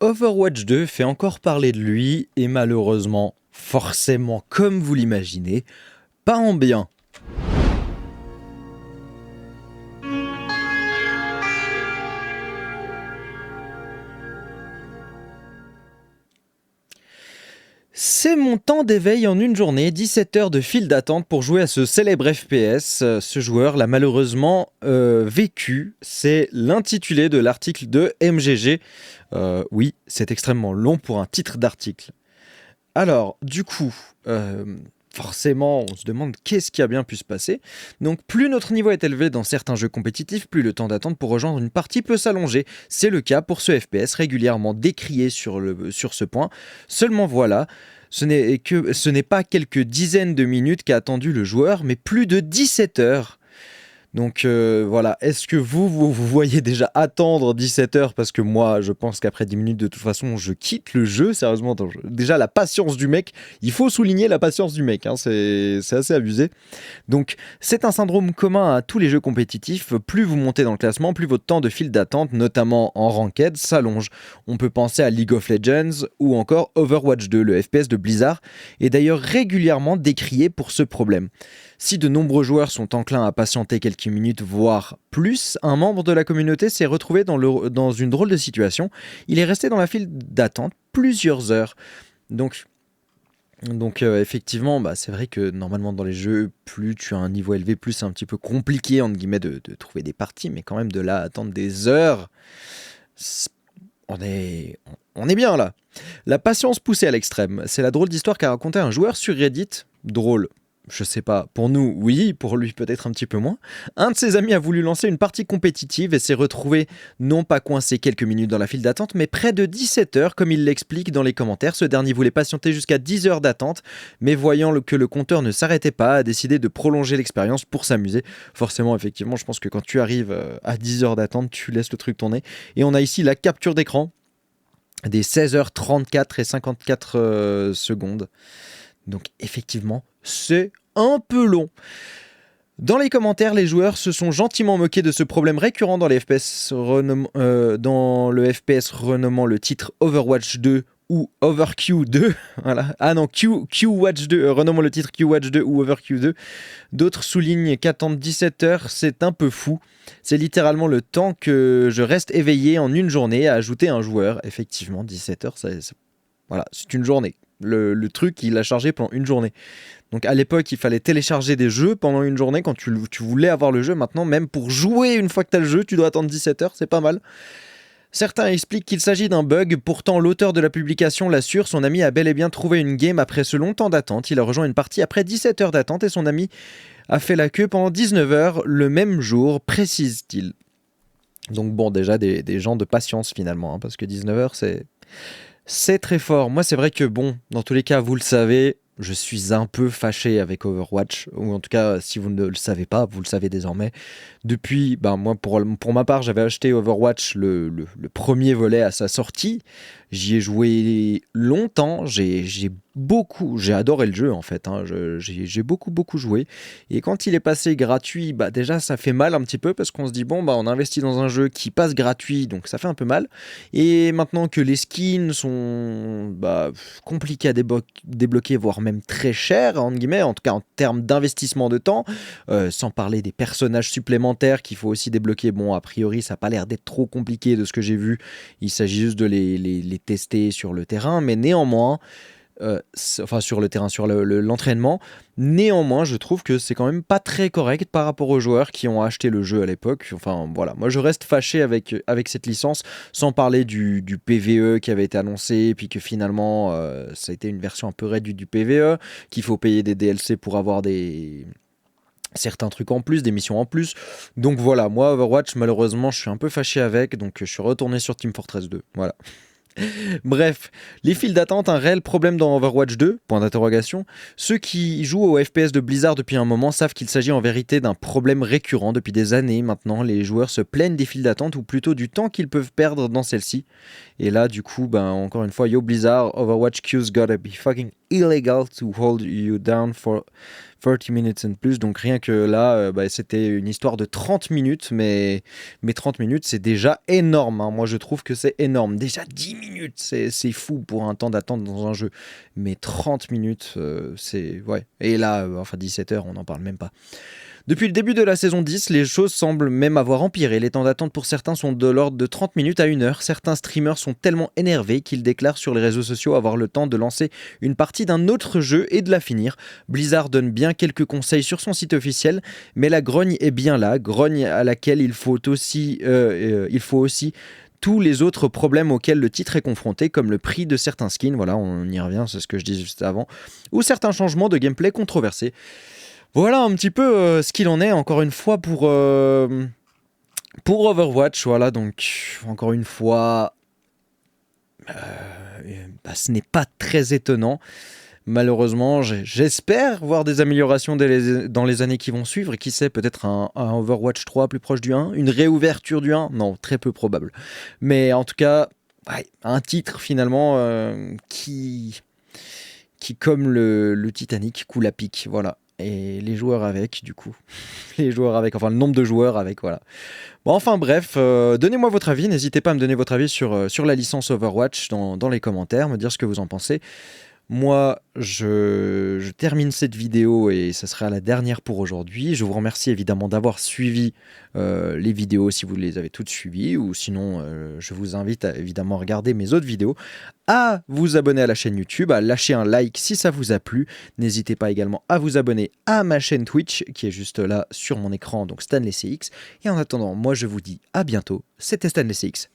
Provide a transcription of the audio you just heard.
Overwatch 2 fait encore parler de lui et malheureusement, forcément comme vous l'imaginez, pas en bien. C'est mon temps d'éveil en une journée, 17 heures de file d'attente pour jouer à ce célèbre FPS. Ce joueur l'a malheureusement vécu. C'est l'intitulé de l'article de MGG. Oui, c'est extrêmement long pour un titre d'article. Alors, du coup, forcément, on se demande qu'est-ce qui a bien pu se passer. Donc, plus notre niveau est élevé dans certains jeux compétitifs, plus le temps d'attente pour rejoindre une partie peut s'allonger. C'est le cas pour ce FPS, régulièrement décrié sur ce point. Seulement voilà, ce n'est pas quelques dizaines de minutes qu'a attendu le joueur, mais plus de 17 heures. Donc voilà, est-ce que vous voyez déjà attendre 17 heures? Parce que moi, je pense qu'après 10 minutes, de toute façon, je quitte le jeu. Sérieusement, déjà, la patience du mec, il faut souligner la patience du mec, hein, c'est assez abusé. Donc, c'est un syndrome commun à tous les jeux compétitifs. Plus vous montez dans le classement, plus votre temps de file d'attente, notamment en ranked, s'allonge. On peut penser à League of Legends ou encore Overwatch 2, le FPS de Blizzard, est d'ailleurs régulièrement décrié pour ce problème. Si de nombreux joueurs sont enclins à patienter quelques minutes, voire plus, un membre de la communauté s'est retrouvé dans une drôle de situation. Il est resté dans la file d'attente plusieurs heures. Donc effectivement, c'est vrai que normalement dans les jeux, plus tu as un niveau élevé, plus c'est un petit peu compliqué entre guillemets de trouver des parties, mais quand même de là à attendre des heures, on est bien là. La patience poussée à l'extrême, c'est la drôle d'histoire qu'a raconté un joueur sur Reddit. Drôle, je sais pas, pour nous oui, pour lui peut-être un petit peu moins. Un de ses amis a voulu lancer une partie compétitive et s'est retrouvé non pas coincé quelques minutes dans la file d'attente, mais près de 17 heures comme il l'explique dans les commentaires. Ce dernier voulait patienter jusqu'à 10 heures d'attente, mais voyant que le compteur ne s'arrêtait pas, a décidé de prolonger l'expérience pour s'amuser. Forcément, effectivement, je pense que quand tu arrives à 10 heures d'attente, tu laisses le truc tourner. Et on a ici la capture d'écran des 16h34 et 54 secondes. Donc effectivement, c'est un peu long. Dans les commentaires, les joueurs se sont gentiment moqués de ce problème récurrent dans le FPS renommant le titre Overwatch 2 ou Overq 2. Voilà. Ah non, Qwatch 2, renommant le titre Qwatch 2 ou Overq 2. D'autres soulignent qu'attendre 17 heures, c'est un peu fou. C'est littéralement le temps que je reste éveillé en une journée, a ajouté un joueur. Effectivement, 17 heures, voilà, c'est une journée. Le truc, il a chargé pendant une journée. Donc à l'époque, il fallait télécharger des jeux pendant une journée quand tu voulais avoir le jeu. Maintenant, même pour jouer une fois que tu as le jeu, tu dois attendre 17 heures, c'est pas mal. Certains expliquent qu'il s'agit d'un bug, pourtant l'auteur de la publication l'assure, son ami a bel et bien trouvé une game après ce long temps d'attente. Il a rejoint une partie après 17 heures d'attente et son ami a fait la queue pendant 19 heures le même jour, précise-t-il. Donc bon, déjà des gens de patience finalement, hein, parce que 19 heures c'est très fort. Moi c'est vrai que bon, dans tous les cas, vous le savez, je suis un peu fâché avec Overwatch, ou en tout cas, si vous ne le savez pas, vous le savez désormais. Depuis, moi, pour ma part, j'avais acheté Overwatch, le premier volet à sa sortie. J'y ai joué longtemps, j'ai adoré le jeu en fait, hein. J'ai beaucoup joué. Et quand il est passé gratuit, déjà ça fait mal un petit peu parce qu'on se dit on investit dans un jeu qui passe gratuit, donc ça fait un peu mal. Et maintenant que les skins sont compliqués à débloquer, voire même très chers, entre guillemets, en tout cas en termes d'investissement de temps, sans parler des personnages supplémentaires qu'il faut aussi débloquer. Bon, a priori, ça n'a pas l'air d'être trop compliqué de ce que j'ai vu. Il s'agit juste de les tester sur le terrain, mais néanmoins, sur le terrain, sur l'entraînement. Néanmoins, je trouve que c'est quand même pas très correct par rapport aux joueurs qui ont acheté le jeu à l'époque. Enfin, voilà. Moi, je reste fâché avec cette licence, sans parler du PvE qui avait été annoncé, puis que finalement, ça a été une version un peu réduite du PvE, qu'il faut payer des DLC pour avoir certains trucs en plus, des missions en plus. Donc voilà, moi, Overwatch, malheureusement, je suis un peu fâché avec, donc je suis retourné sur Team Fortress 2. Voilà. Bref, les files d'attente, un réel problème dans Overwatch 2, point d'interrogation. Ceux qui jouent au FPS de Blizzard depuis un moment savent qu'il s'agit en vérité d'un problème récurrent depuis des années maintenant. Les joueurs se plaignent des files d'attente ou plutôt du temps qu'ils peuvent perdre dans celles-ci. Et là, du coup, encore une fois, yo Blizzard, Overwatch queues gotta be fucking illegal to hold you down for 30 minutes and plus. Donc rien que là, c'était une histoire de 30 minutes, mais 30 minutes, c'est déjà énorme. Hein. Moi, je trouve que c'est énorme. Déjà 10 minutes, c'est fou pour un temps d'attente dans un jeu. Mais 30 minutes, c'est... Ouais. Et là, 17 heures, on n'en parle même pas. Depuis le début de la saison 10, les choses semblent même avoir empiré. Les temps d'attente pour certains sont de l'ordre de 30 minutes à 1 heure. Certains streamers sont tellement énervés qu'ils déclarent sur les réseaux sociaux avoir le temps de lancer une partie d'un autre jeu et de la finir. Blizzard donne bien quelques conseils sur son site officiel, mais la grogne est bien là, grogne à laquelle il faut aussi tous les autres problèmes auxquels le titre est confronté, comme le prix de certains skins, voilà, on y revient, c'est ce que je disais juste avant, ou certains changements de gameplay controversés. Voilà un petit peu ce qu'il en est, encore une fois, pour Overwatch. Voilà, donc, encore une fois, ce n'est pas très étonnant. Malheureusement, j'espère voir des améliorations dans les années qui vont suivre. Et qui sait, peut-être un Overwatch 3 plus proche du 1, une réouverture du 1. Non, très peu probable. Mais en tout cas, un titre finalement qui, comme le Titanic, coule à pic. Voilà. Et les joueurs avec, du coup. Le nombre de joueurs avec, voilà. Bon, enfin bref, donnez-moi votre avis. N'hésitez pas à me donner votre avis sur la licence Overwatch dans les commentaires, me dire ce que vous en pensez. Moi, je termine cette vidéo et ce sera la dernière pour aujourd'hui. Je vous remercie évidemment d'avoir suivi les vidéos si vous les avez toutes suivies, ou sinon je vous invite à évidemment regarder mes autres vidéos, à vous abonner à la chaîne YouTube, à lâcher un like si ça vous a plu. N'hésitez pas également à vous abonner à ma chaîne Twitch qui est juste là sur mon écran, donc Stanley CX. Et en attendant, moi je vous dis à bientôt, c'était Stanley CX.